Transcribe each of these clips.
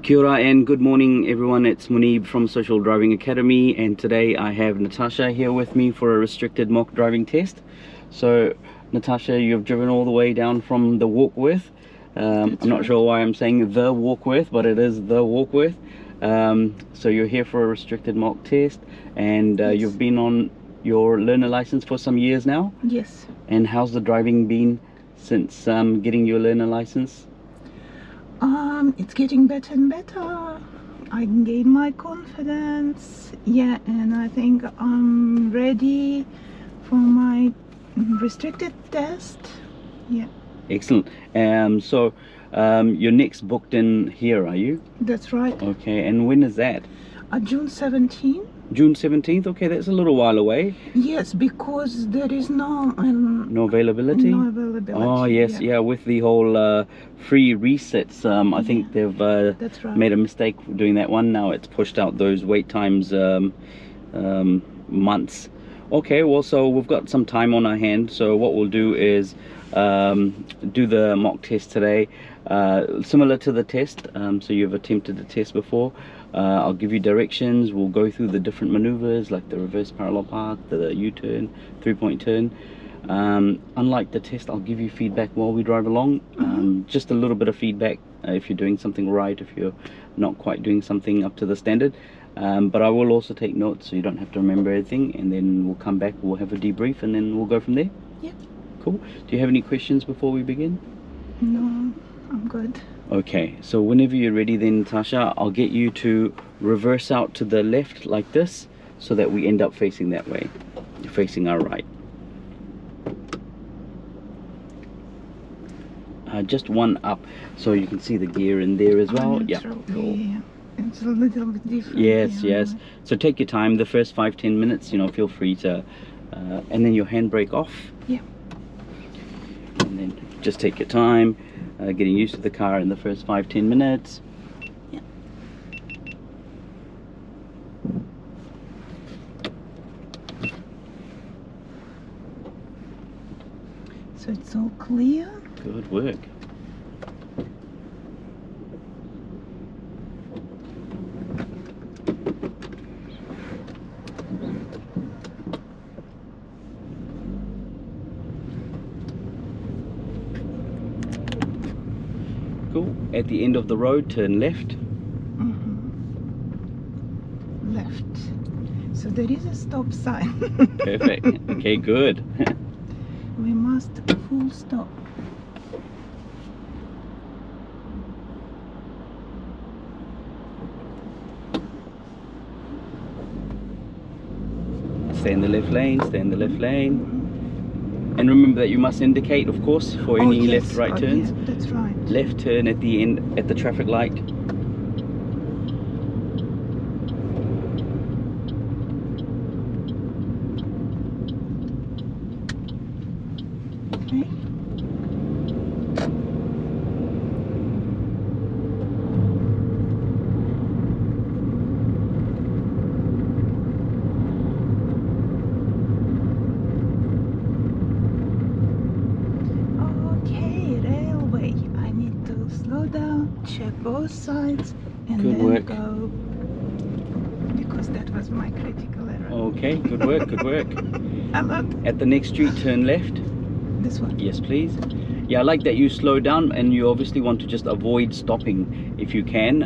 Kia ora and good morning everyone, it's Munib from Social Driving Academy, and today I have Natasha here with me for a restricted mock driving test. So Natasha, you've driven all the way down from the Walkworth. I'm not sure why I'm saying the Walkworth, but it is the Walkworth. So you're here for a restricted mock test, and Yes. You've been on your learner license for some years now. Yes. And how's the driving been since getting your learner license? It's getting better and better. I gain my confidence. Yeah, and I think I'm ready for my restricted test. Yeah. Excellent. You're next booked in here, are you? That's right. Okay, and when is that? June 17. June 17th? Okay, that's a little while away. Yes, because there is no No availability? No availability. Oh, yes, yeah, with the whole free resets, I think they've That's right. made a mistake doing that one. Now it's pushed out those wait times months. Okay, well, so we've got some time on our hand, so what we'll do is do the mock test today, similar to the test. So you've attempted the test before. I'll give you directions. We'll go through the different maneuvers like the reverse parallel park, the U-turn, 3-point turn. Unlike the test, I'll give you feedback while we drive along. Just a little bit of feedback if you're doing something right, if you're not quite doing something up to the standard. But I will also take notes so you don't have to remember everything, and then we'll come back, we'll have a debrief, and then we'll go from there. Yep. Cool. Do you have any questions before we begin? No, I'm good. Okay, so whenever you're ready then, Natasha, I'll get you to reverse out to the left like this so that we end up facing that way. You're facing our right. Just one up so you can see the gear in there as well. Yeah, cool. Yeah. It's a little bit different. Yes, yeah. yes. So take your time, the first 5-10 minutes, you know, feel free to, and then your handbrake off. Yeah. And then just take your time, getting used to the car in the first 5-10 minutes. Yeah. So it's all clear. Good work. Cool. At the end of the road, turn left. Left. So there is a stop sign. Perfect. Okay, good. We must full stop. Stay in the left lane, stay in the left lane. And remember that you must indicate, of course, for any left-right turns. Yeah, that's right. Left turn at the end, at the traffic light. Okay. Okay, railway. I need to slow down, check both sides, and Good then work. go. Because that was my critical error. Okay, good work, good work. I'm up. At the next street, turn left. This one. Yes, please. Yeah, I like that you slow down, and you obviously want to just avoid stopping if you can.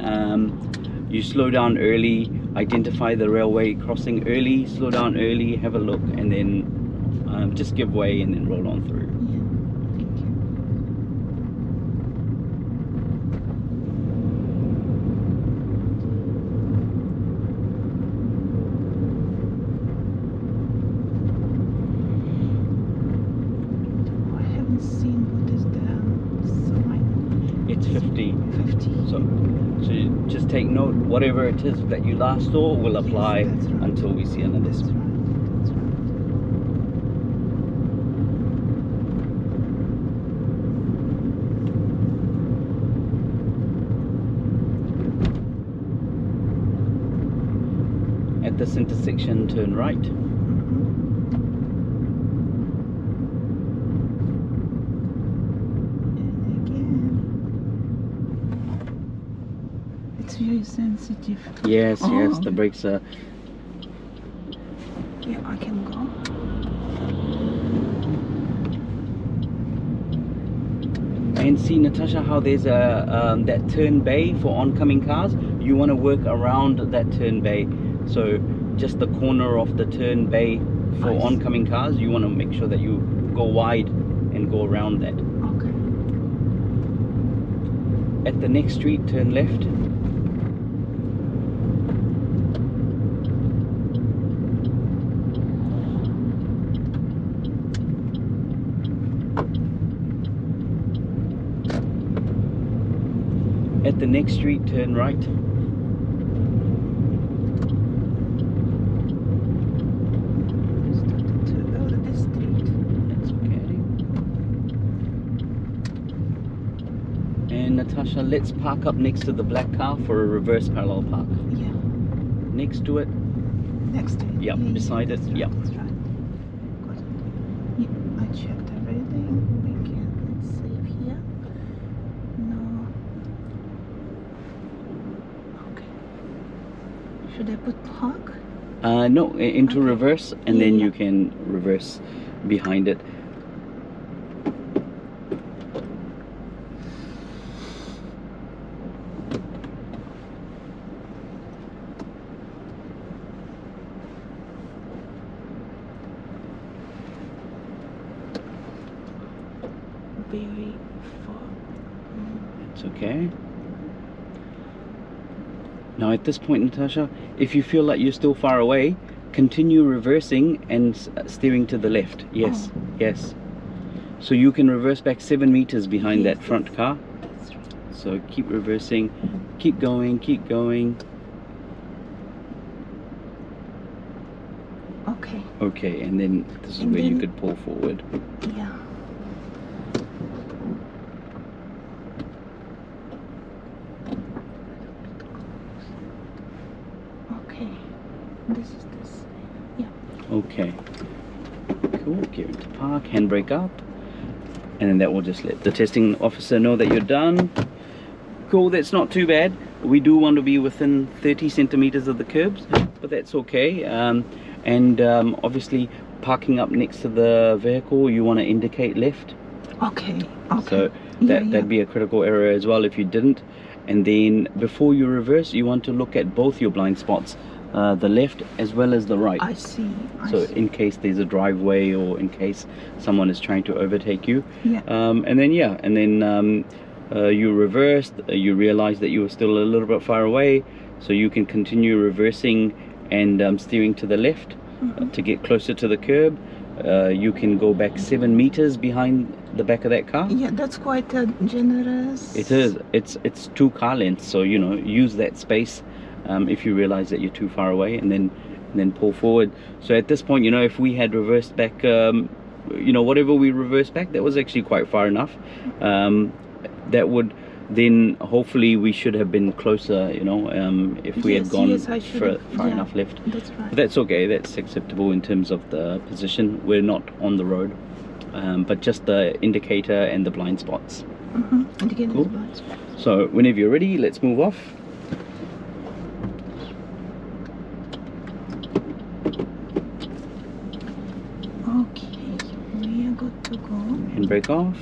You slow down early, identify the railway crossing early, slow down early, have a look, and then just give way and then roll on through. Yeah. Thank you. I haven't seen what is the sign. It's 50. 50. So you just take note, whatever it is that you last saw will apply Yes, that's right. until we see another That's spot. right. That's right. At this intersection, turn right. very sensitive. Yes, yes, Oh. the brakes are. Yeah, I can go. And see, Natasha, how there's a that turn bay for oncoming cars. You want to work around that turn bay. So just the corner of the turn bay for I see. oncoming cars, you want to make sure that you go wide and go around that. Okay. At the next street, turn left. At the next street, turn right. Started to go to this street. That's okay. And Natasha, let's park up next to the black car for a reverse parallel park. Yeah. Next to it. Next street. Yep, beside it. That's right, Yep. That's right. Got it. Yeah, I checked everything. We can save here. No. Okay. Should I put park? No, into Okay. reverse, and then Yeah. you can reverse behind it. Very far. It's okay. Now at this point, Natasha, if you feel like you're still far away, continue reversing and steering to the left. Yes, Oh. yes. So you can reverse back 7 meters behind Yes, that front car. That's right. So keep reversing, keep going, keep going. Okay. Okay, and then this is And where you then- could pull forward. Yeah. Okay. This is this. Yeah. Okay. Cool. Gear into park, handbrake up. And then that will just let the testing officer know that you're done. Cool, that's not too bad. We do want to be within 30 centimeters of the curbs, but that's okay. Obviously, parking up next to the vehicle, you want to indicate left. Okay. Okay. So that'd be a critical area as well if you didn't. And then before you reverse, you want to look at both your blind spots, the left as well as the right. I see. So in case there's a driveway or in case someone is trying to overtake you. Yeah. You reversed, you realize that you were still a little bit far away, so you can continue reversing and steering to the left to get closer to the curb. You can go back 7 meters behind the back of that car. Yeah, that's quite generous. It is. It's 2 car lengths, so you know, use that space if you realize that you're too far away, and then pull forward. So at this point, you know, if we had reversed back, you know, whatever we reversed back, that was actually quite far enough. That would then hopefully we should have been closer, you know, if we had gone far enough left. That's right. But that's okay, that's acceptable in terms of the position. We're not on the road, but just the indicator and the blind spots. And again, Cool. the blind spot. So whenever you're ready, let's move off. Okay, we are good to go. Handbrake off.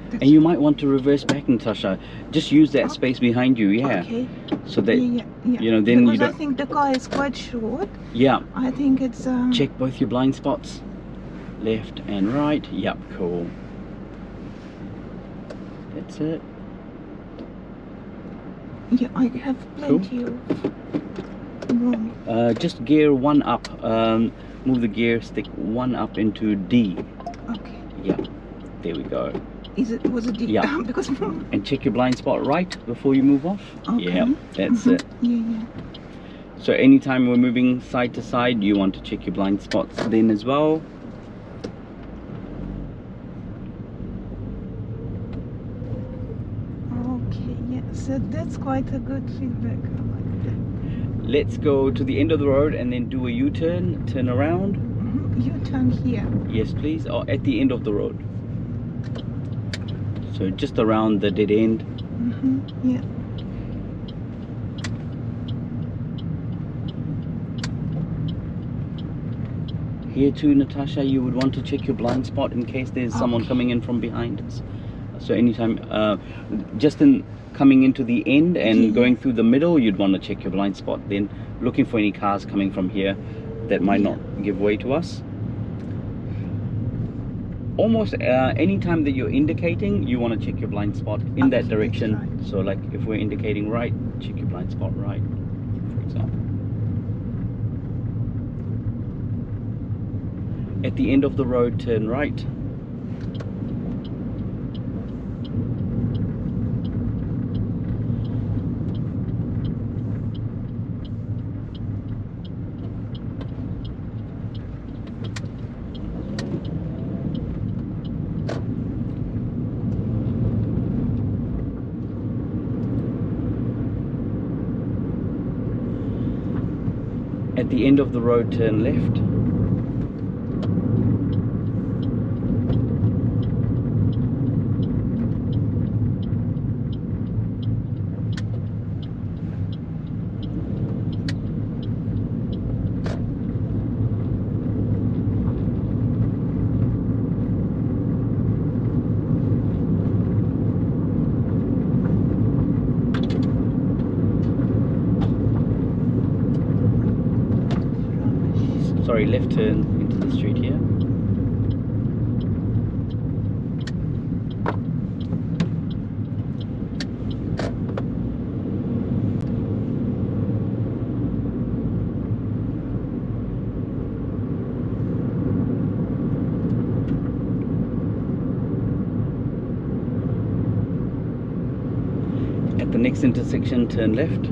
That's And you might want to reverse back, Natasha. Just use that space behind you, yeah. Okay. So that, Yeah. you know, then because you I don't, think the car is quite short. yeah. I think it's Check both your blind spots, left and right. Yep, cool. That's it. Yeah, I have plenty of room. Just gear 1 up. Move the gear stick 1 up into D. Okay. Yeah, there we go. Was it D? Yeah. Because And check your blind spot right before you move off. Okay. Yeah, that's it. Yeah. So anytime we're moving side to side, you want to check your blind spots then as well. Okay, yeah. So that's quite a good feedback. I like that. Let's go to the end of the road and then do a U-turn, turn around. You turn here. Yes, please. Or at the end of the road. So just around the dead end. Yeah. Here too, Natasha, you would want to check your blind spot in case there's someone coming in from behind us. So anytime, just in coming into the end and going through the middle, you'd want to check your blind spot. Then looking for any cars coming from here that might not give way to us. Almost any time that you're indicating, you want to check your blind spot in that direction. Right. So like if we're indicating right, check your blind spot right, for example. At the end of the road, turn right. At the end of the road, turn left. Sorry, left turn into the street here. At the next intersection, turn left.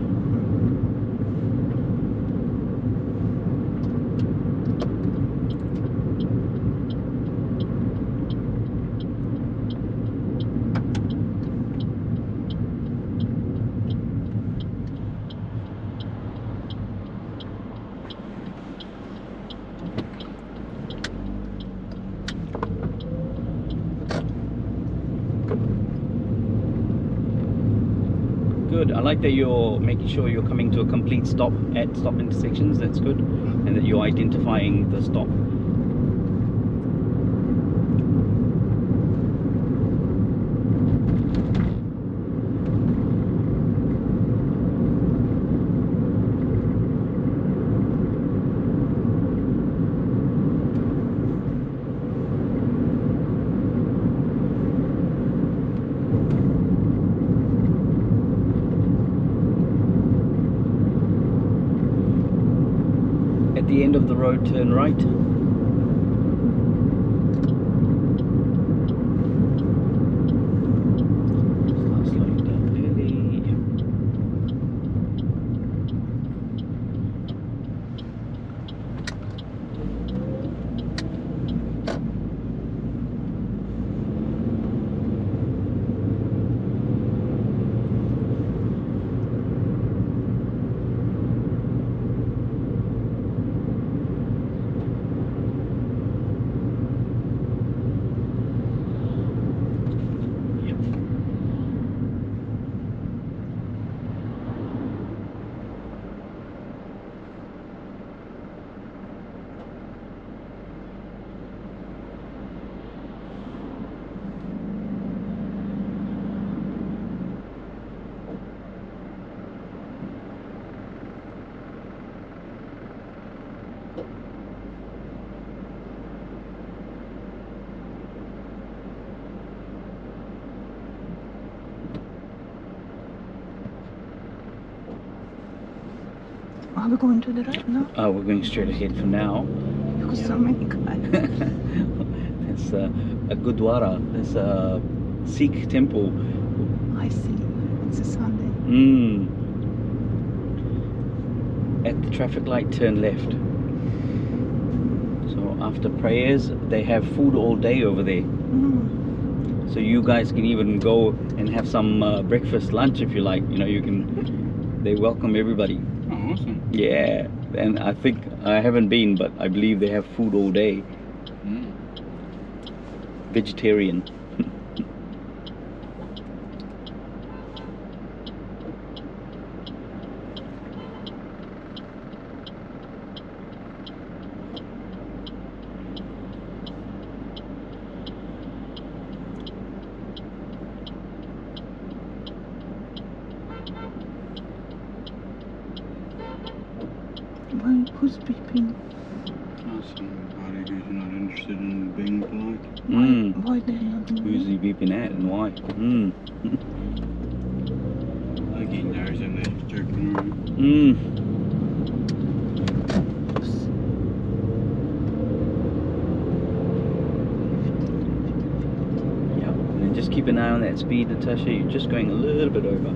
Good. I like that you're making sure you're coming to a complete stop at stop intersections. That's good. And that you're identifying the stop. At the end of the road, turn right. Start slowing down early. Are we going to the right now? We're going straight ahead for now. Because so many cars. It's a Gurdwara. It's a Sikh temple. I see. It's a Sunday. At the traffic light, turn left. So after prayers, they have food all day over there. So you guys can even go and have some breakfast, lunch if you like. You know, you can. They welcome everybody. Oh, awesome. Yeah, and I think I haven't been, but I believe they have food all day. Vegetarian. Who's beeping? Somebody who's not interested in being polite. Why they're not doing Who's he beeping at and why? Like he knows in the joking room. Oops. Yep. And then just keep an eye on that speed, Natasha. You're just going a little bit over.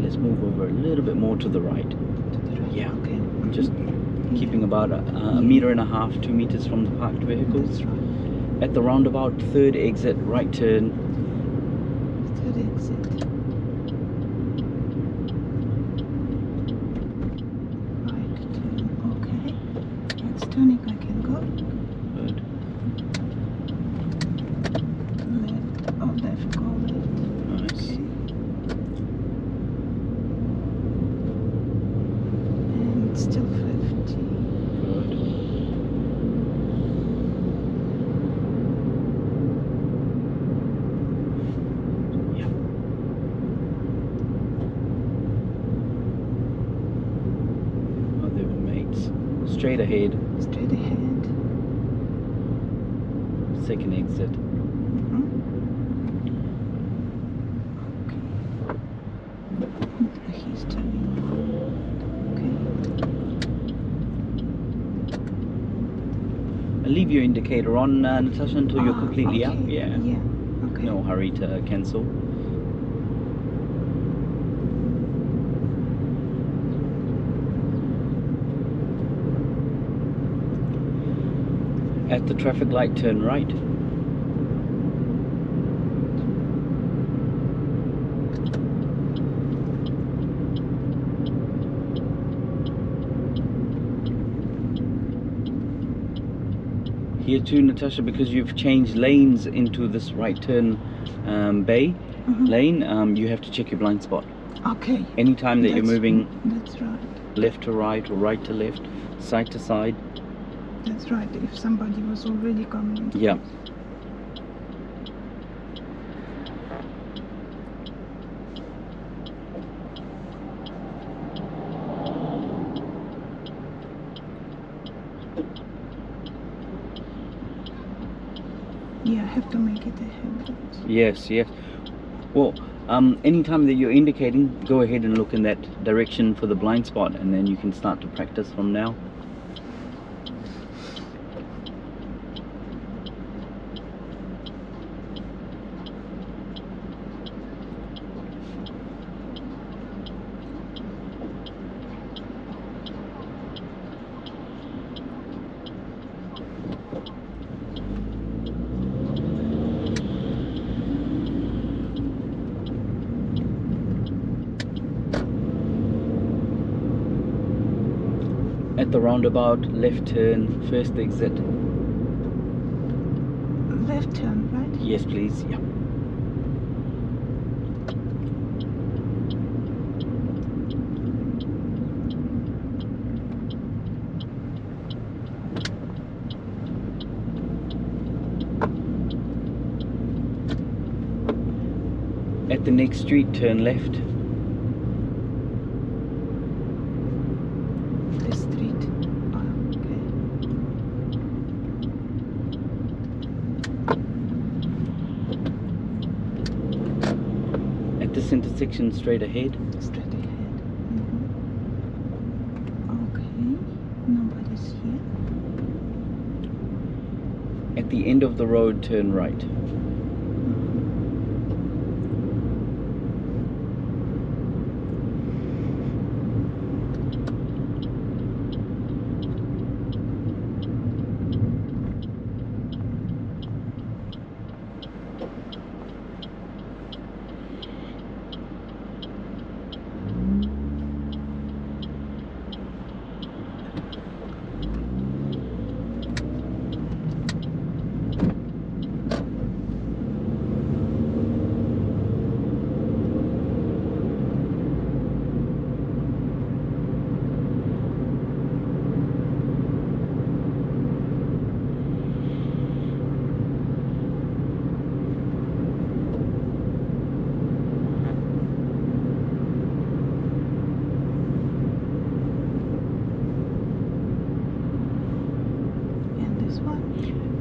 Let's move over a little bit more to the right. To the right. Yeah. Okay. Just keeping about a meter and a half, 2 meters from the parked vehicles. That's right. At the roundabout, third exit, right turn. Third exit. Right turn. Okay. It's turning. I can go. Good. Left. Oh, left. Go left. Nice. Okay. And still 50. Good. Yeah. Oh, they were mates. Straight ahead. Straight ahead. Second exit. Okay. He's turning. Okay. And leave your indicator on, Natasha, until you're completely okay. up. Yeah. Yeah. Okay. No hurry to cancel. At the traffic light, turn right. Here too, Natasha, because you've changed lanes into this right turn bay lane, you have to check your blind spot. Okay. Anytime that you're moving That's right. left to right or right to left, side to side. That's right. If somebody was already coming. Yeah. Yeah, I have to make it ahead. Yes, yes. Well, anytime that you're indicating, go ahead and look in that direction for the blind spot, and then you can start to practice from now. At the roundabout, left turn, first exit. Left turn, right? Yes, please. Yeah. At the next street, turn left. This street. Okay. At this intersection, straight ahead. Straight ahead. Okay. Nobody's here. At the end of the road, turn right.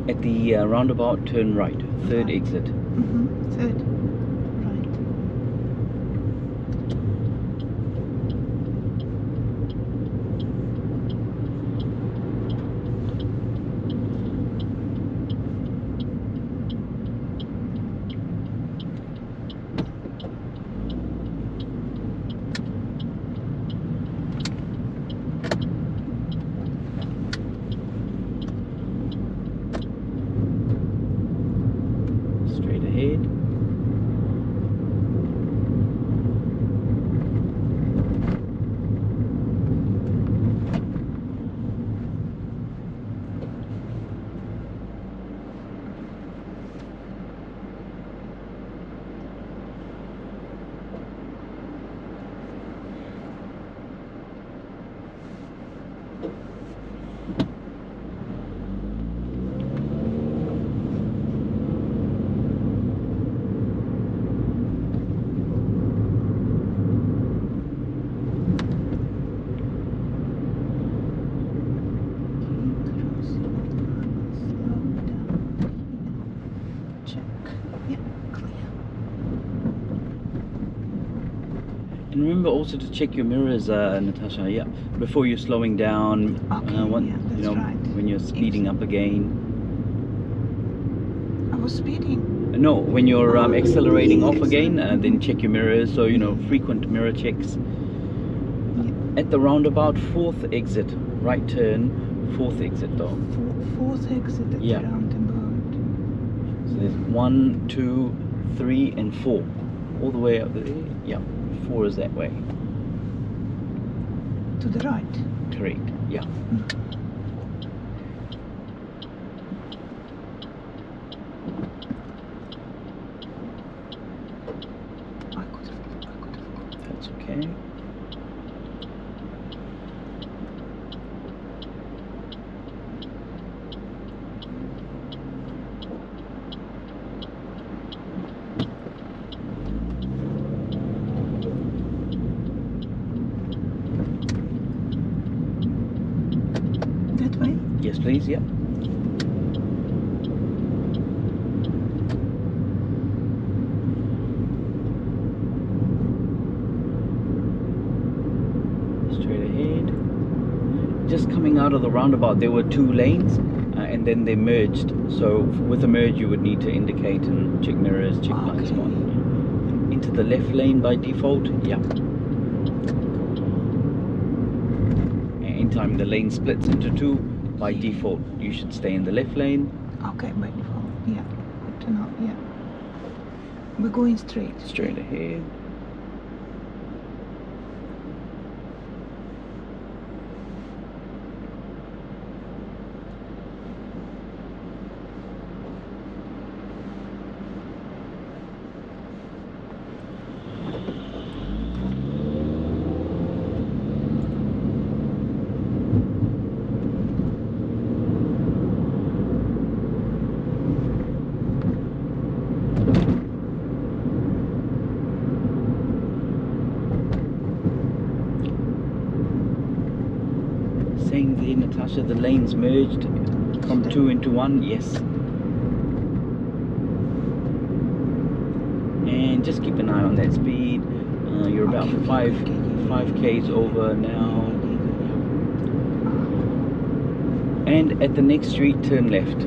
At the roundabout, turn right, third exit. Third. Right. Straight ahead. And remember also to check your mirrors, Natasha, yeah, before you're slowing down. Okay, yeah, that's you know, right. when you're speeding up again. I was speeding. No, when you're accelerating off Yes. again, then check your mirrors. So, you know, frequent mirror checks. At the roundabout, fourth exit, right turn, fourth exit though. Fourth exit at Yeah. the roundabout. So there's 1, 2, 3, and 4. All the way up there. Yeah, 4 is that way. To the right. Correct. Yeah. I could have. That's okay. That way? Yes, please. Yeah. Straight ahead. Just coming out of the roundabout, there were 2 lanes, and then they merged. So with a merge, you would need to indicate and check mirrors, check blind spot. Into the left lane by default. Yeah. Anytime the lane splits into 2, by default, you should stay in the left lane. Okay, by default. Yeah. Good to know. Yeah. We're going straight. Straight ahead. Saying there, Natasha, the lanes merged from 2 into 1. Yes. And just keep an eye on that speed. You're about 5 k's over now. And at the next street, turn left.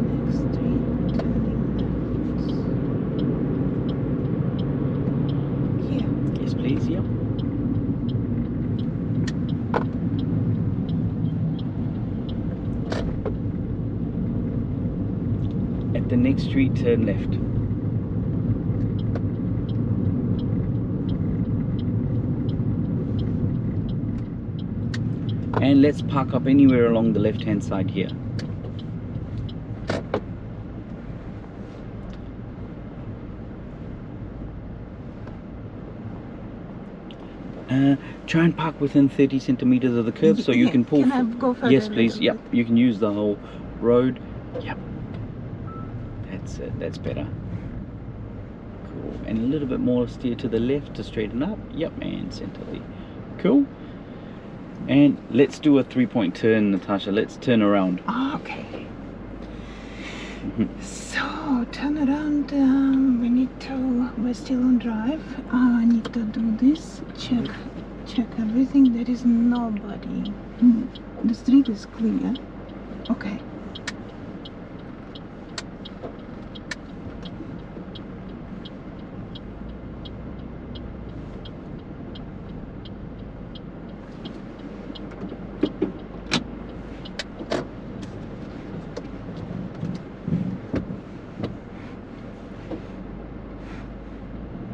Next street, turning left. Here. Yes, please. Yeah. At the next street, turn left. And let's park up anywhere along the left hand side here. Try and park within 30 centimeters of the curb so you can pull. Can I go further? Yes, a please. little Yep, bit? you can use the whole road. Yep, that's it. That's better. Cool. And a little bit more steer to the left to straighten up. Yep, and centrally. Cool. And let's do a 3-point turn, Natasha. Let's turn around. Okay. So turn around. We're still on drive. I need to do this. Check everything. There is nobody. The street is clear. Okay.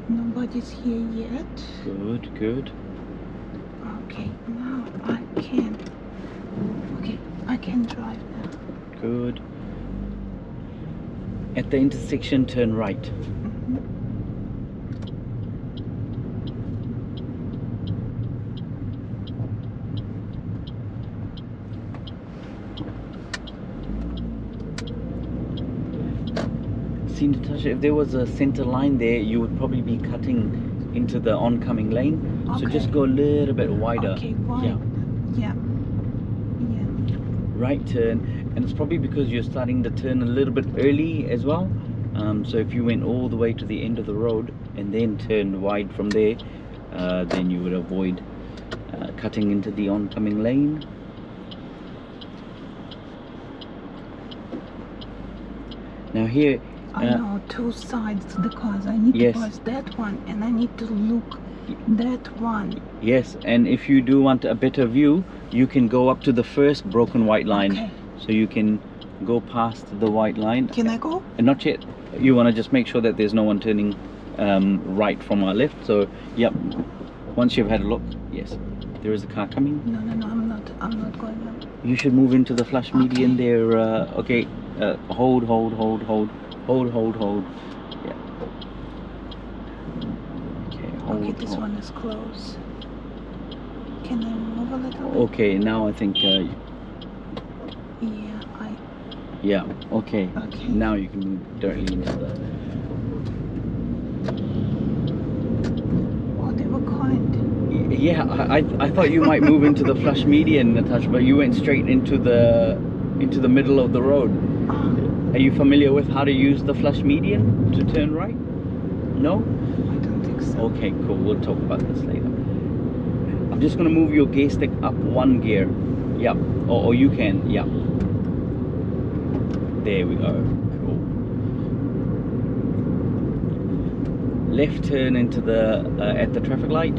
Nobody's here yet. Good, good. Okay, now I can. Okay, I can drive now. Good. At the intersection, turn right. See, Natasha, if there was a center line there, you would probably be cutting into the oncoming lane. So Okay. just go a little bit wider. Okay, wide. Yeah. Yeah. Right turn, and it's probably because you're starting the turn a little bit early as well. So if you went all the way to the end of the road and then turned wide from there, then you would avoid cutting into the oncoming lane. Now here, I know two sides to the cars. I need Yes. to pass that one and I need to look that one. yes, and if you do want a better view, you can go up to the first broken white line. Okay. So you can go past the white line. Can I go? And not yet. You want to just make sure that there's no one turning right from our left. So, yep. Once you've had a look, yes, there is a car coming. No, I'm not going up. You should move into the flush median Okay. there. Okay, hold. Yeah. Okay, hold. Okay, this hold. one is close. Can I move a little bit? Okay, now I think. Yeah, Yeah. Okay. Okay. Now you can move directly into the. Oh, they were kind. Yeah, I thought you might move into the flush median, Natasha, but you went straight into the middle of the road. Oh, Are you familiar with how to use the flush median to turn right? No? I don't think so. Okay, cool. We'll talk about this later. I'm just gonna move your gear stick up one gear. Yep. Or you can. Yep. There we go. Cool. Left turn into the at the traffic light.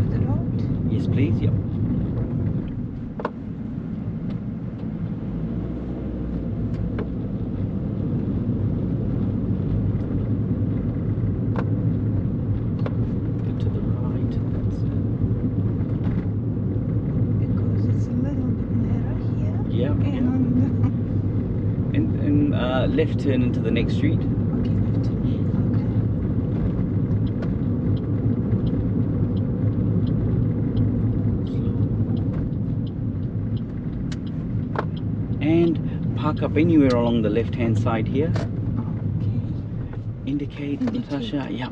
The road? Yes, please. Yep. Bit to the right. That's it. Because it's a little bit narrow here. Yeah. And Yeah. on And left turn into the next street. the... Okay, left. Okay. And park up anywhere along the left hand side here. Okay. Indicate, Indicate. Natasha. Yeah.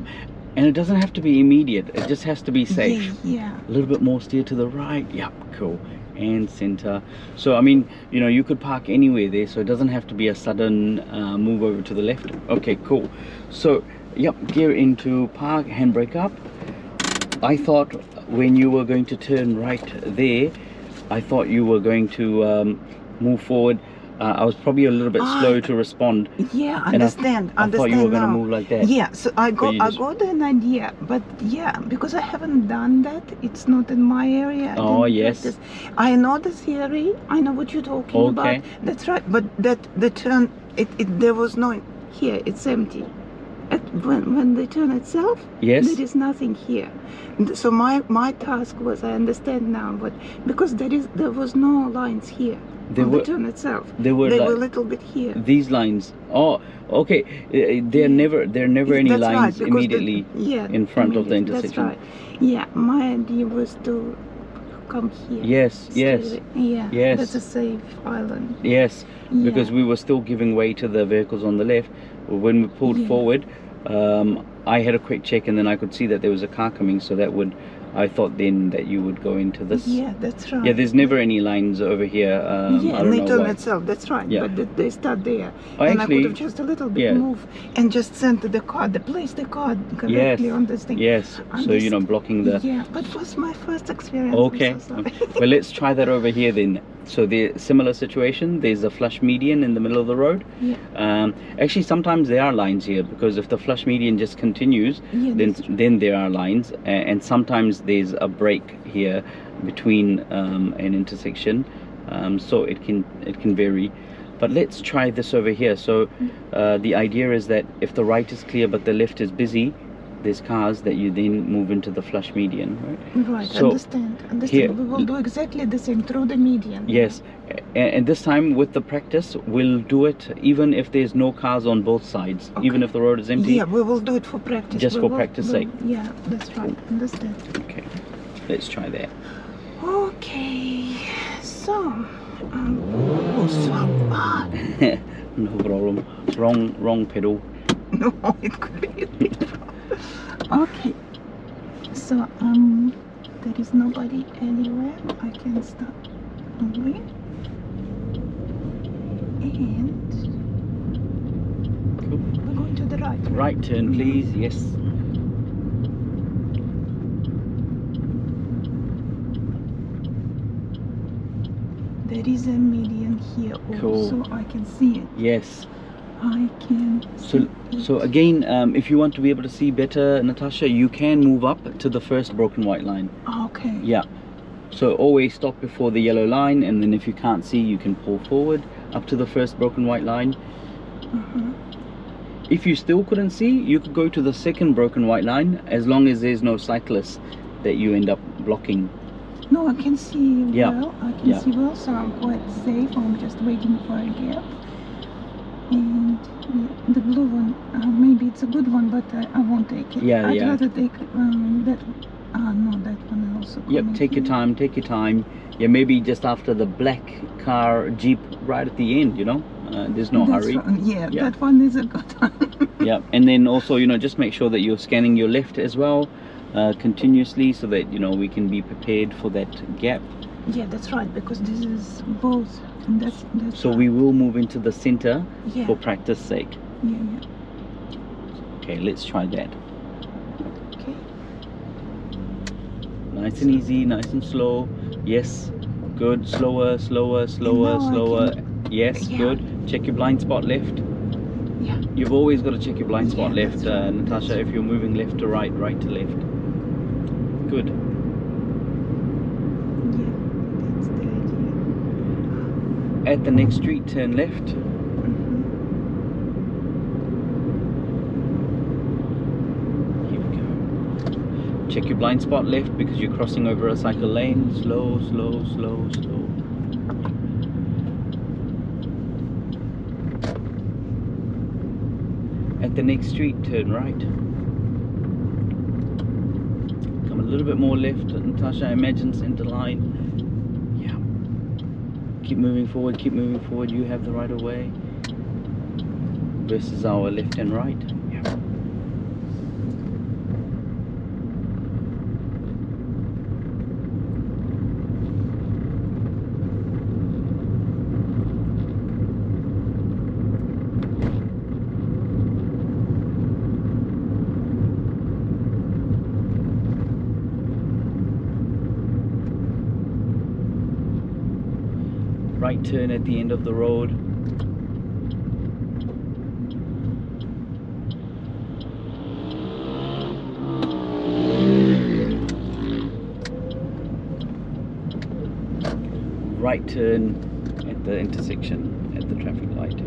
And it doesn't have to be immediate, it just has to be safe. Yeah. A little bit more steer to the right. Yep, cool. And center. So I mean, you know, you could park anywhere there, so it doesn't have to be a sudden move over to the left. Okay, cool. So yep, gear into park, handbrake up. I thought when you were going to turn right there, I thought you were going to move forward. I was probably a little bit slow to respond. Yeah, And understand. I thought you were going to now. move like that. Yeah, so I But you just- got an idea, but yeah, because I haven't done that, it's not in my area. I Oh, didn't yes. practice. I know the theory. I know what you're talking about. Okay. That's right. But the turn, there was no here. It's empty. When the turn itself, Yes. there is nothing here. So my task was, I understand now, but because there was no lines here. They on were the turn itself. they were They like were a little bit here. these lines. Oh, okay. There are never any That's right, lines because immediately in front of the intersection. That's right. Yeah, my idea was to come here. Yes, yes, Yeah, yes. that's a safe island. Yes, because Yeah. we were still giving way to the vehicles on the left. When we pulled Yeah. forward, I had a quick check and then I could see that there was a car coming, so that would, I thought then that you would go into this. Yeah, that's right. Yeah, there's never any lines over here. Yeah, I and don't they know turn why. itself, that's right. Yeah. But they start there. I And I could actually- have just a little bit yeah. moved and just sent the car, place the car correctly Yes, on this thing. yes. On So this- you know, blocking the. Yeah, but it was my first experience. Okay. I'm so sorry. Well, let's try that over here then. So the similar situation. There's a flush median in the middle of the road. Yeah. Actually, sometimes there are lines here because if the flush median just continues, Yeah, then that's true. then there are lines, and sometimes there's a break here between an intersection, so it can vary. But let's try this over here. So the idea is that if the right is clear but the left is busy, there's cars, that you then move into the flush median, right? Right, So, understand. here- We will do exactly the same through the median. Yes, and this time with the practice, we'll do it even if there's no cars on both sides, even Okay. if the road is empty. Yeah, we will do it for practice. Just We for will- practice we- sake. Yeah, that's right. Understand. Okay, let's try that. Okay, so, oh, so hard. No problem. Wrong pedal. No, it could be a bit. Okay, so there is nobody anywhere. I can start moving, and Cool. we're going to the right. Right turn, please. Yes. There is a median here Cool. also. I can see it. Yes. I can see So it. again, if you want to be able to see better, Natasha, you can move up to the first broken white line. Okay. Yeah. So always stop before the yellow line, and then if you can't see, you can pull forward up to the first broken white line. Uh-huh. If you still couldn't see, you could go to the second broken white line, as long as there's no cyclists that you end up blocking. No, I can see Yeah. well. I can Yeah. see well, so I'm quite safe. I'm just waiting for a gap. And the blue one, maybe it's a good one, but I won't take it. Yeah, I'd yeah. rather take that. No, that one also. Yep, coming take your here. time, take your time. Yeah, maybe just after the black car, Jeep, right at the end, you know? There's no That's hurry. one- yeah, Yeah. that one is a good one. Yeah, and then also, you know, just make sure that you're scanning your left as well, continuously, so that, you know, we can be prepared for that gap. Yeah, that's right, because this is both. And that's So right. we will move into the center Yeah. for practice sake. Yeah, yeah. Okay, let's try that. Okay. Nice and easy, nice and slow. Yes, good. Slower, slower, slower, now I slower. Yes, Yeah. good. Check your blind spot left. Yeah. You've always got to check your blind spot Yeah, left, that's right, Natasha, that's if you're moving left to right, right to left. Good. Yeah. That's the idea. At the next street, turn left. Mhm. Here we go. Check your blind spot left because you're crossing over a cycle lane. Slow, slow, slow, slow. At the next street, turn right. Come a little bit more left, Natasha. Imagine center line. Yeah. Keep moving forward, keep moving forward. You have the right of way. Versus our left and right. Yeah. Right turn at the end of the road. Right turn at the intersection, at the traffic light.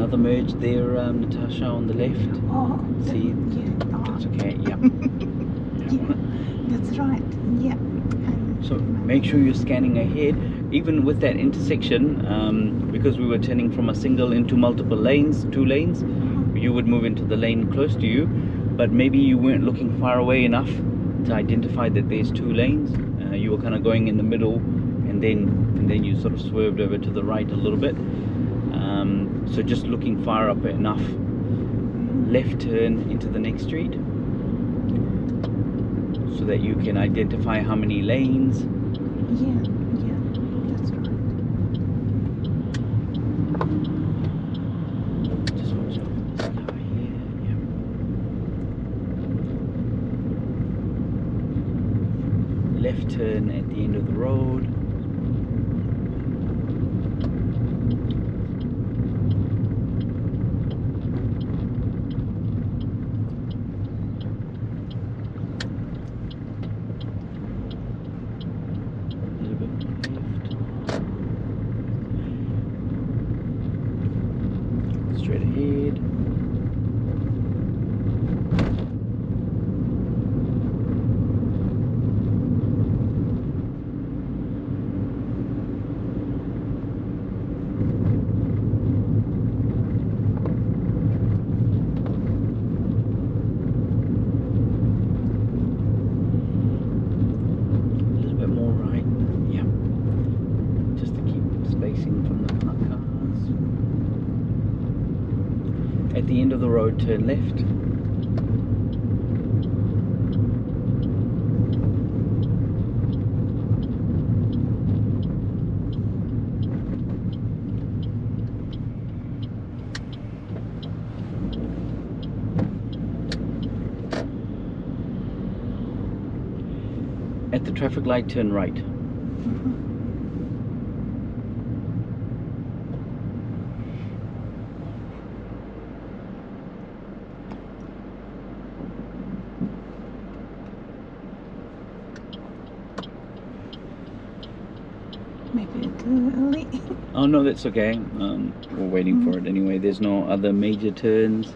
another merge there, Natasha, on the left. Oh, See? yeah. Oh, That's okay, yeah. yeah, that's right. Yeah. And So make sure you're scanning ahead. Even with that intersection, because we were turning from a single into multiple lanes, 2 lanes, you would move into the lane close to you, but maybe you weren't looking far away enough to identify that there's 2 lanes. You were kind of going in the middle, and then you sort of swerved over to the right a little bit. So just looking far up enough. Left turn into the next street, so that you can identify how many lanes. Yeah, yeah, that's right. Just watch out for this car here. Yeah. Left turn at the end of the road. Straight ahead. A little bit more right. Yeah. Just to keep spacing from the cars. At the end of the road, turn left. At the traffic light, turn right. Maybe too early. Oh no, that's okay. We're waiting for it anyway. There's no other major turns.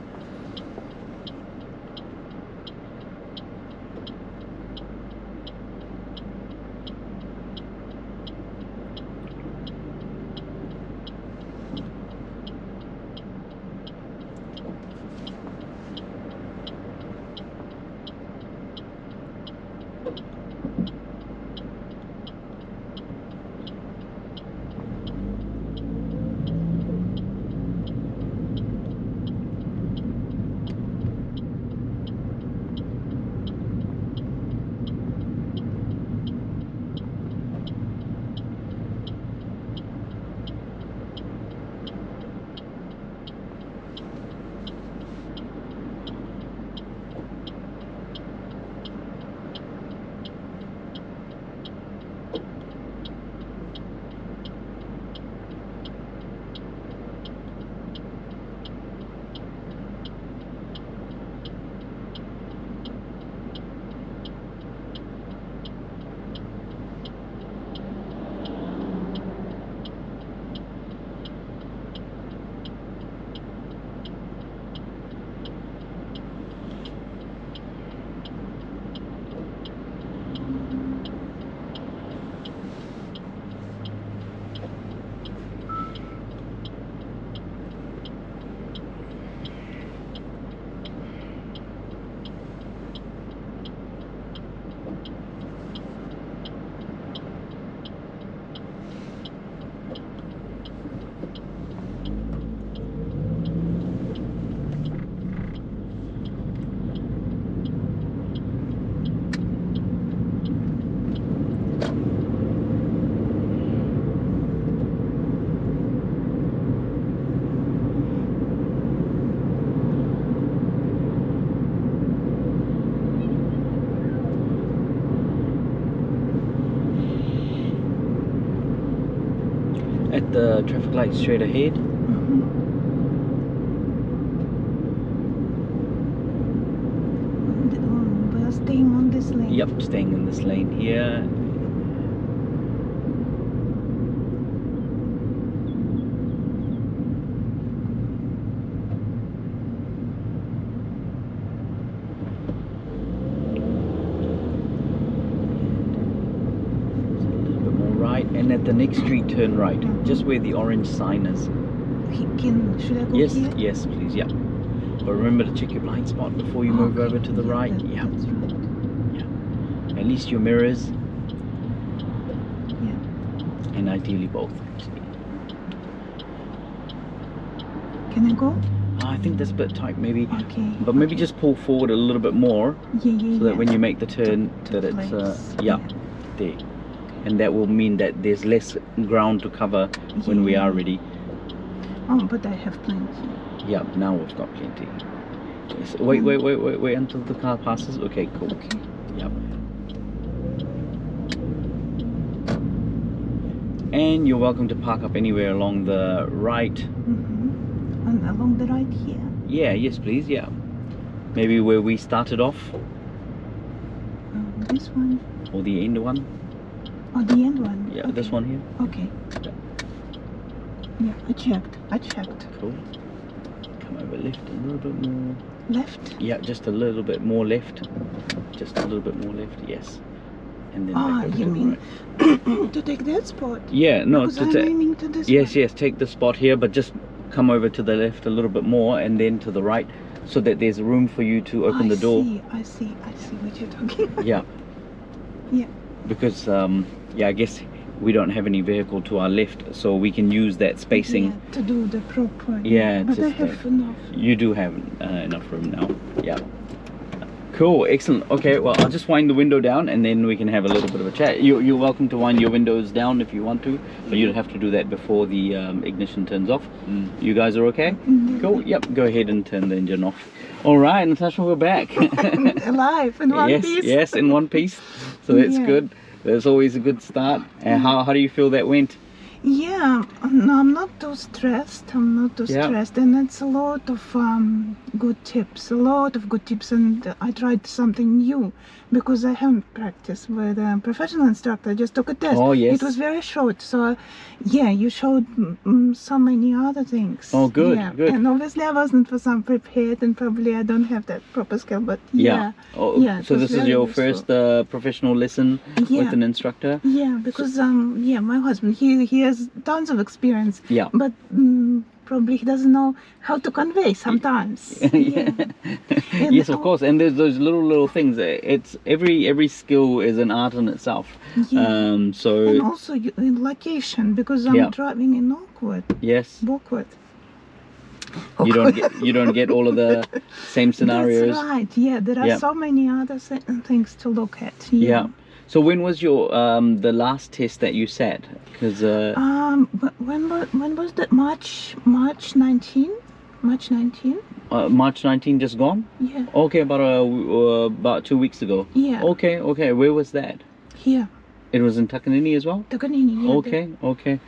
At the traffic light straight ahead. We're staying on this lane. Yep, staying in this lane here. right, and at the next street turn right, just where the orange sign is. Should I go Yes, here? yes, please, yeah. But remember to check your blind spot before you move over to the right. Yeah. That's right. Yeah. At least your mirrors. Yeah. And ideally both, actually. Can I go? I think that's a bit tight, maybe. Okay. But maybe just pull forward a little bit more, Yeah. so that when you make the turn, that it's yeah, there. And that will mean that there's less ground to cover when we are ready. Oh, but I have plenty. Yeah, now we've got plenty. Yes. Wait until the car passes. Okay, cool. Okay. Yep. And you're welcome to park up anywhere along the right. And along the right here. Yeah, yes please, yeah. Maybe where we started off. This one. Or the end one. Oh, the end one. Yeah, okay. this one here. Okay. Yeah, I checked. Cool. Come over left a little bit more. Left? Yeah, just a little bit more left. Just a little bit more left, yes. And then back over you to the mean right. to take that spot? Yeah, no, Because I'm aiming to this yes, one. yes, take the spot here, but just come over to the left a little bit more and then to the right, so that there's room for you to open the door. I see what you're talking about. Yeah. Yeah. Because yeah, I guess we don't have any vehicle to our left, so we can use that spacing. Yeah, to do the proper. Yeah, but I have enough. You do have enough room now. Yeah. Cool, excellent. Okay, well, I'll just wind the window down and then we can have a little bit of a chat. You're welcome to wind your windows down if you want to, but you'll have to do that before the ignition turns off. You guys are okay? Cool, yep, go ahead and turn the engine off. All right, Natasha, we're back. Alive in one piece. Yes, in one piece. So that's Yeah. good. That's always a good start. And how do you feel that went? Yeah, no, I'm not too stressed. And it's a lot of good tips. And I tried something new because I haven't practiced with a professional instructor. I just took a test. Oh, yes. It was very short. So, yeah, you showed so many other things. Oh, good, yeah. good. And obviously I wasn't for some prepared, and probably I don't have that proper skill. But yeah. Oh, yeah, it so was this is very your useful. first professional lesson with an instructor? Yeah, because my husband, he has tons of experience. Yeah. But probably he doesn't know how to convey sometimes. Yeah. And Yes, of course. And there's those little things. It's every skill is an art in itself. Yeah. So And also in location, because I'm driving in awkward. yes, Awkward. you don't get all of the same scenarios. That's right. Yeah, there are so many other things to look at. Yeah. So when was your the last test that you sat? Because when was that? March 19? March 19? March 19 just gone? Yeah. Okay, about 2 weeks ago. Yeah. Okay. Where was that? Here. It was in Takanini as well? Takanini, yeah. Okay.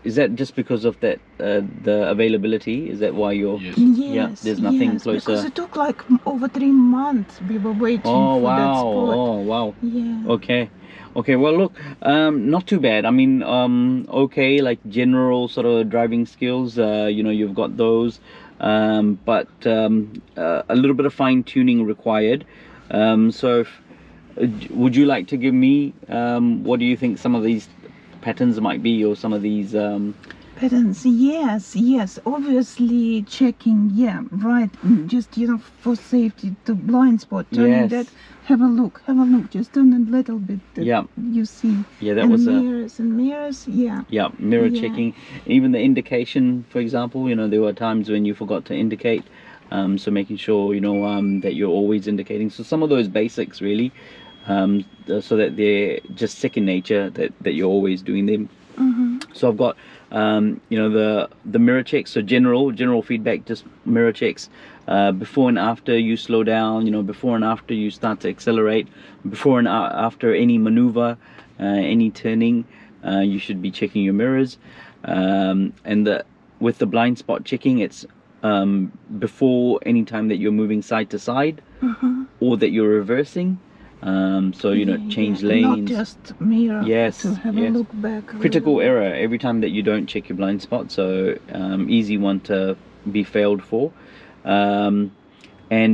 Is that just because of that the availability? Is that why you're? Yes. Yeah. There's nothing closer. Because it took like over 3 months. We were waiting for that spot. Oh wow. Yeah. Okay. Well, look, not too bad. I mean, okay, like general sort of driving skills. You've got those, but a little bit of fine tuning required. Would you like to give me what do you think some of these patterns might be, or some of these Patterns, yes, obviously checking, right, just for safety, to blind spot, turning that, have a look, just turn a little bit, you see, that and was mirrors, mirror checking, even the indication, for example, there were times when you forgot to indicate, so making sure that you're always indicating, so some of those basics really, so that they're just second nature, that you're always doing them. So I've got the mirror checks, so general feedback, just mirror checks, before and after you slow down, before and after you start to accelerate, before and after any maneuver, any turning, you should be checking your mirrors, and with the blind spot checking, it's before any time that you're moving side to side, or that you're reversing. Change lanes. Not just mirror. To have a look back. Critical error every time that you don't check your blind spot. So easy one to be failed for. And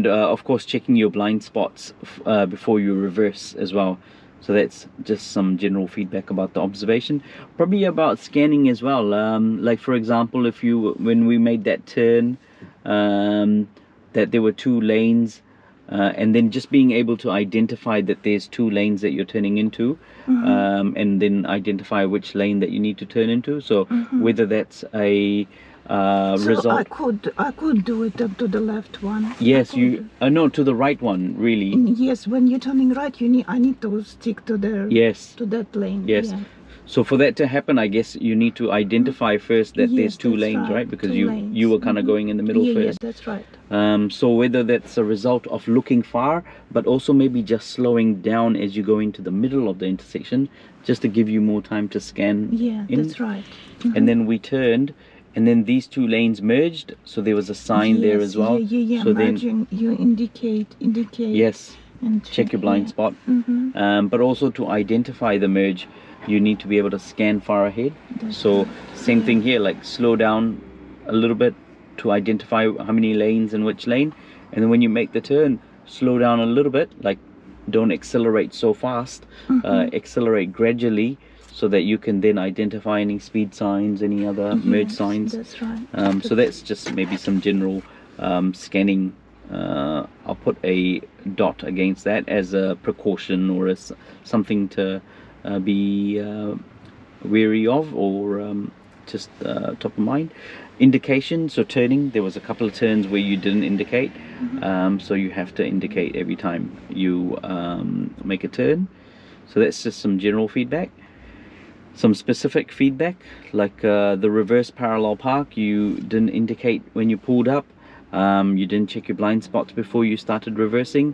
of course checking your blind spots before you reverse as well. So that's just some general feedback about the observation. Probably about scanning as well. Like for example, when we made that turn, that there were 2 lanes, and then just being able to identify that there's 2 lanes that you're turning into, and then identify which lane that you need to turn into. So whether that's a So result. I could do it up to the left one. Yes, you no, to the right one, really. Yes, when you're turning right, I need to stick to Yes. to that lane. Yes. Yeah. So for that to happen, I guess you need to identify first that Yes, there's 2 that's lanes, right, right? Because 2 you lanes. were kind of going in the middle Yeah, first. yeah, that's right. So whether that's a result of looking far, but also maybe just slowing down as you go into the middle of the intersection, just to give you more time to scan Yeah, in. that's right. And then we turned, and then these 2 lanes merged, so there was a sign there as well. Yeah. So Merging, you indicate. yes, And check your blind spot. But also to identify the merge, you need to be able to scan far ahead. So same thing here, like slow down a little bit to identify how many lanes in which lane, and then when you make the turn, slow down a little bit, like don't accelerate so fast, accelerate gradually, so that you can then identify any speed signs, any other merge signs. That's right. So that's just maybe some general scanning. I'll put a dot against that as a precaution, or as something to be wary of, or just top of mind. Indication, so turning, there was a couple of turns where you didn't indicate, so you have to indicate every time you make a turn. So that's just some general feedback. Some specific feedback, like the reverse parallel park, you didn't indicate when you pulled up. You didn't check your blind spots before you started reversing,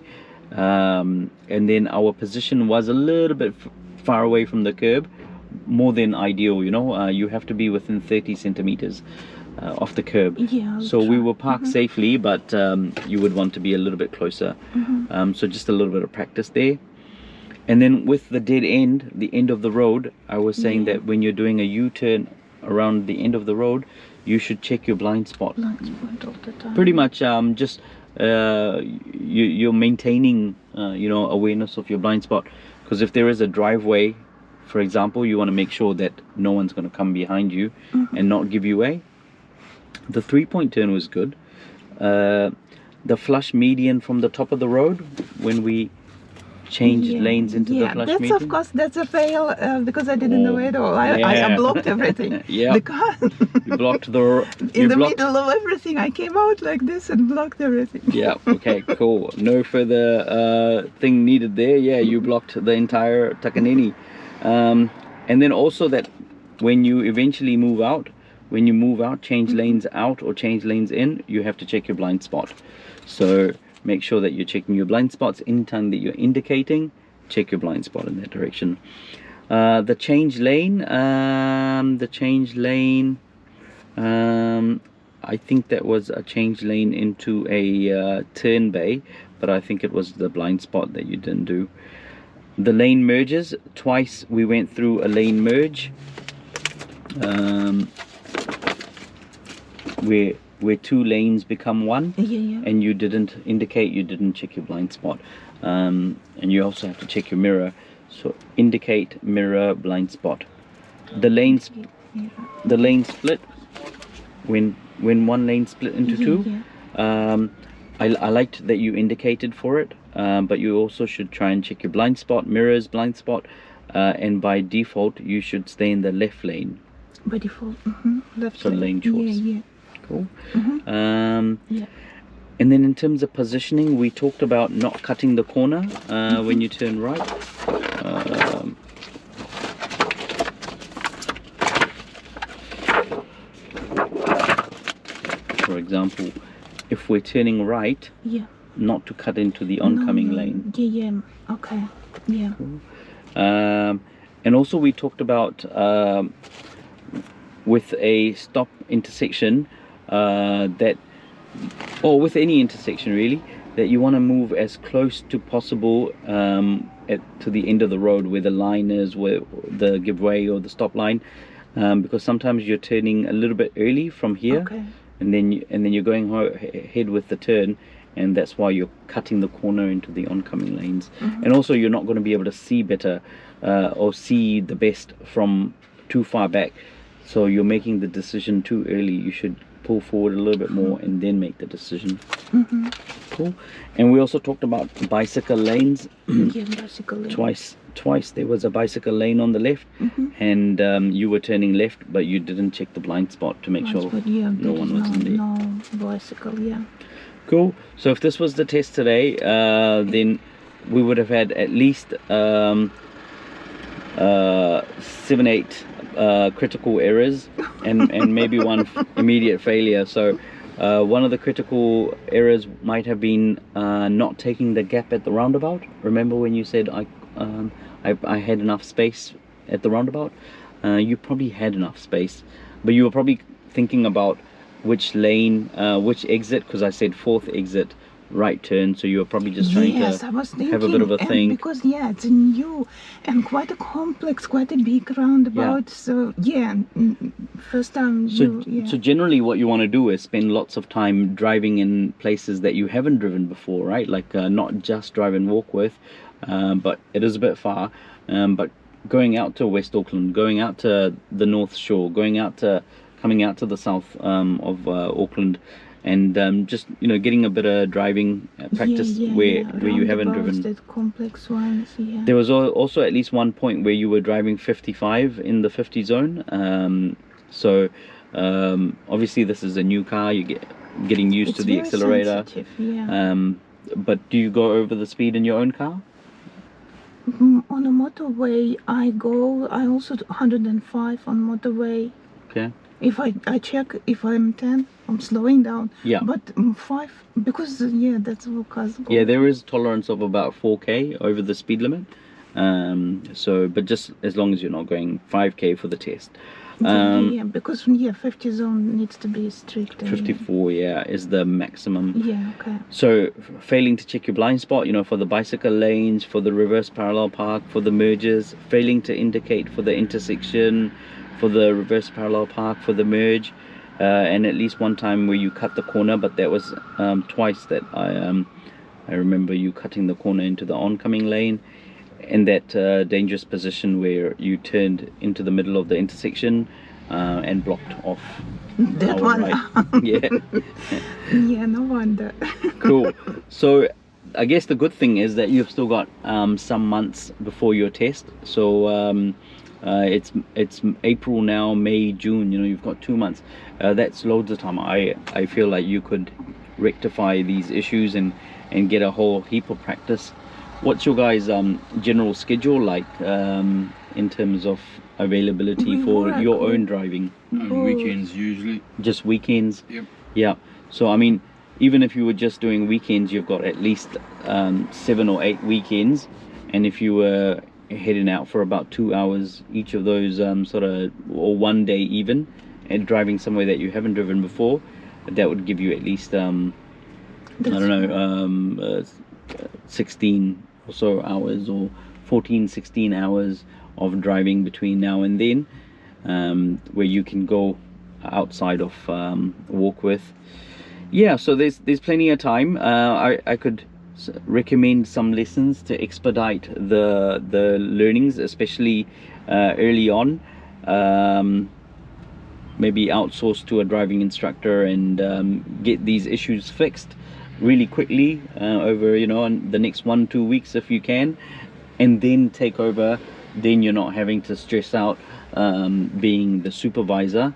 and then our position was a little bit far away from the curb, more than ideal. You have to be within 30 centimeters off the curb. Yeah, so we were parked safely, but you would want to be a little bit closer. So just a little bit of practice there. And then with the dead end, the end of the road, I was saying that when you're doing a U-turn around the end of the road, you should check your blind spot. Blind spot all the time. Pretty much just you're maintaining awareness of your blind spot, because if there is a driveway, for example, you want to make sure that no one's going to come behind you and not give you way. The 3-point turn was good. The flush median from the top of the road, when we changed lanes into the flush median. Of course, that's a fail, because I didn't know it all. I blocked everything. The car. You blocked the middle of everything. I came out like this and blocked everything. Yeah, okay, cool. No further thing needed there. Yeah, you blocked the entire Takanini. And then also that when you eventually move out, change lanes out or change lanes in, you have to check your blind spot. So make sure that you're checking your blind spots anytime that you're indicating. Check your blind spot in that direction. The change lane, I think that was a change lane into a turn bay, but I think it was the blind spot that you didn't do. The lane merges, twice we went through a lane merge, where 2 lanes become 1, and you didn't indicate, you didn't check your blind spot, and you also have to check your mirror. So indicate, mirror, blind spot. The lane split, when 1 lane split into 2. I liked that you indicated for it, but you also should try and check your blind spot, mirrors, blind spot, and by default you should stay in the left lane. By default, left so lane choice. Cool. Yeah. And then in terms of positioning, we talked about not cutting the corner when you turn right. For example, if we're turning right, not to cut into the oncoming lane. Okay. Cool. And also we talked about with a stop intersection, or with any intersection really, that you want to move as close to possible to the end of the road where the line is, where the give way or the stop line, because sometimes you're turning a little bit early from here, and then you're going ahead with the turn, and that's why you're cutting the corner into the oncoming lanes. And also you're not going to be able to see better or see the best from too far back, so you're making the decision too early. You should pull forward a little bit more and then make the decision. Cool. And we also talked about bicycle lanes. Yeah, bicycle lane. Twice there was a bicycle lane on the left, and you were turning left, but you didn't check the blind spot to make sure Yeah, no one was in there. No bicycle, yeah. Cool. So if this was the test today, then we would have had at least 7-8 critical errors and maybe one immediate failure. So one of the critical errors might have been not taking the gap at the roundabout. Remember when you said I had enough space at the roundabout? You probably had enough space, but you were probably thinking about which lane, which exit, because I said 4th exit, right turn, so you were probably just trying I to was thinking, have a bit of a and think. because it's new and quite a complex, quite a big roundabout. So first time. So generally what you want to do is spend lots of time driving in places that you haven't driven before, right? Like not just drive and walk with, but it is a bit far, but going out to West Auckland, going out to the North Shore, coming out to the south of Auckland, and just getting a bit of driving practice where you haven't driven. The complex ones, There was also at least one point where you were driving 55 in the 50 zone. So obviously this is a new car, you're getting used to the accelerator. But do you go over the speed in your own car? On a motorway I also do 105 on motorway. Okay. If I check, if I'm 10, I'm slowing down. Yeah. But 5, because that's what cars go. Yeah, there is tolerance of about 4k over the speed limit. So, but just as long as you're not going 5k for the test. Because 50 zone needs to be strict. 54, is the maximum. Yeah, okay. So, failing to check your blind spot, for the bicycle lanes, for the reverse parallel park, for the merges, failing to indicate for the intersection, for the reverse parallel park, for the merge, and at least one time where you cut the corner, but that was twice that I remember you cutting the corner into the oncoming lane, and that dangerous position where you turned into the middle of the intersection and blocked off that one. Right. Yeah, no wonder. Cool. So I guess the good thing is that you've still got some months before your test. So it's April now, May, June, you've got 2 months. That's loads of time. I feel like you could rectify these issues and get a whole heap of practice. What's your guys general schedule like in terms of availability for your own driving? Weekends usually. Just weekends? Yep. Yeah. So I mean, even if you were just doing weekends, you've got at least 7 or 8 weekends, and if you were heading out for about 2 hours each of those or one day even, and driving somewhere that you haven't driven before, that would give you at least 16 or so hours, or 14-16 hours of driving between now and then, where you can go outside of walk with. So there's plenty of time. I could recommend some lessons to expedite the learnings, especially early on. Maybe outsource to a driving instructor and get these issues fixed really quickly over in the next 1-2 weeks if you can, and then take over. Then you're not having to stress out being the supervisor.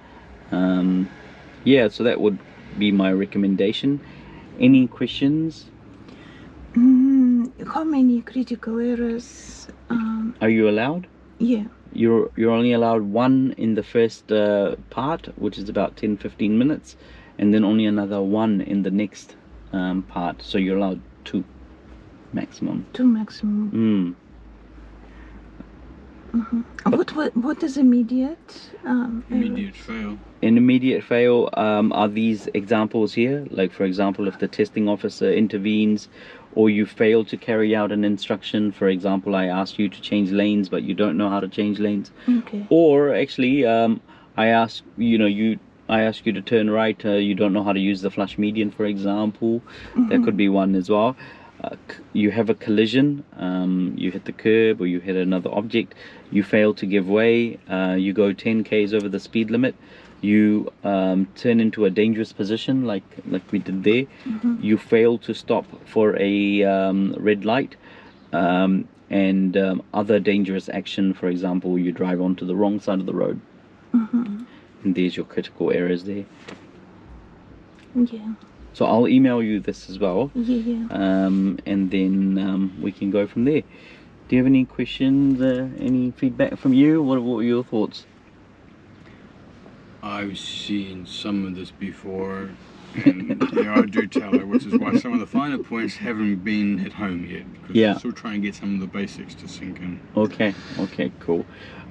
So that would be my recommendation. Any questions? How many critical errors Are you allowed? Yeah. You're only allowed 1 in the first part, which is about 10-15 minutes, and then only another 1 in the next part. So you're allowed 2 maximum. 2 maximum. What is immediate? Immediate fail. An immediate fail are these examples here. Like, for example, if the testing officer intervenes, or you fail to carry out an instruction. For example, I asked you to change lanes, but you don't know how to change lanes. Okay. Or actually, I asked, you I ask you to turn right, you don't know how to use the flush median, for example. That could be one as well. You have a collision, you hit the curb or you hit another object, you fail to give way, you go 10 k's over the speed limit, you turn into a dangerous position like we did there, you fail to stop for a red light, and other dangerous action, for example, you drive onto the wrong side of the road. And there's your critical errors there. Yeah. So I'll email you this as well. Yeah. And then we can go from there. Do you have any questions, any feedback from you? What were your thoughts? I've seen some of this before, and I do tell her, which is why some of the finer points haven't been hit home yet. Because I'm still trying to get some of the basics to sink in. Okay, cool.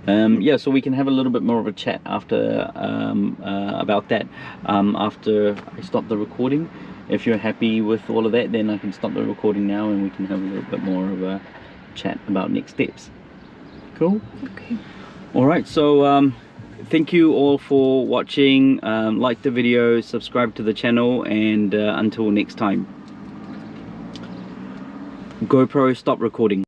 Yeah, so we can have a little bit more of a chat after about that after I stop the recording. If you're happy with all of that, then I can stop the recording now and we can have a little bit more of a chat about next steps. Cool? Okay. Alright, so thank you all for watching. Like the video, subscribe to the channel, and until next time. GoPro, stop recording.